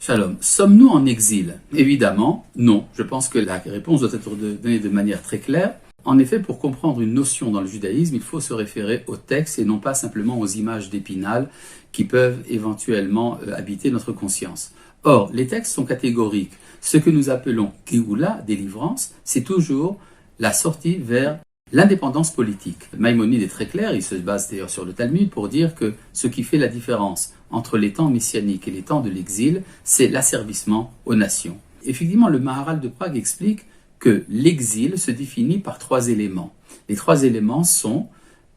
Shalom. Sommes-nous en exil? Évidemment, non. Je pense que la réponse doit être donnée de manière très claire. En effet, pour comprendre une notion dans le judaïsme, il faut se référer au texte et non pas simplement aux images d'Épinal qui peuvent éventuellement habiter notre conscience. Or, les textes sont catégoriques. Ce que nous appelons Géoula, délivrance, c'est toujours la sortie vers l'indépendance politique. Maïmonide est très clair, il se base d'ailleurs sur le Talmud pour dire que ce qui fait la différence entre les temps messianiques et les temps de l'exil, c'est l'asservissement aux nations. Effectivement, le Maharal de Prague explique que l'exil se définit par 3 éléments. Les 3 éléments sont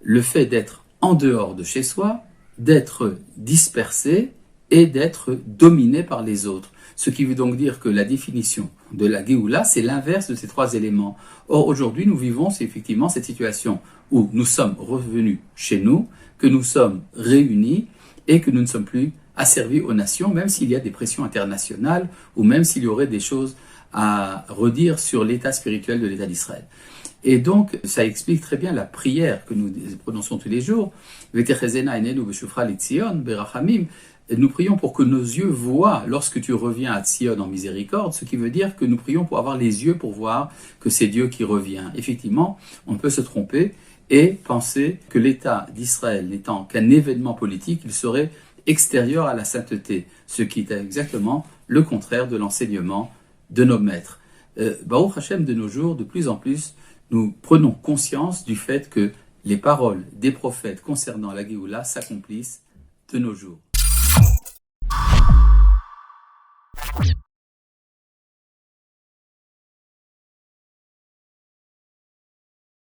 le fait d'être en dehors de chez soi, d'être dispersé et d'être dominé par les autres. Ce qui veut donc dire que la définition de la Géoula, c'est l'inverse de ces 3 éléments. Or, aujourd'hui, nous vivons effectivement cette situation où nous sommes revenus chez nous, que nous sommes réunis et que nous ne sommes plus asservis aux nations, même s'il y a des pressions internationales ou même s'il y aurait des choses à redire sur l'état spirituel de l'État d'Israël. Et donc, ça explique très bien la prière que nous prononçons tous les jours. Nous prions pour que nos yeux voient lorsque tu reviens à Tzion en miséricorde, ce qui veut dire que nous prions pour avoir les yeux pour voir que c'est Dieu qui revient. Effectivement, on peut se tromper et penser que l'État d'Israël n'étant qu'un événement politique, il serait extérieur à la sainteté, ce qui est exactement le contraire de l'enseignement de nos maîtres. Baruch Hashem, de nos jours, de plus en plus, nous prenons conscience du fait que les paroles des prophètes concernant la Géoula s'accomplissent de nos jours.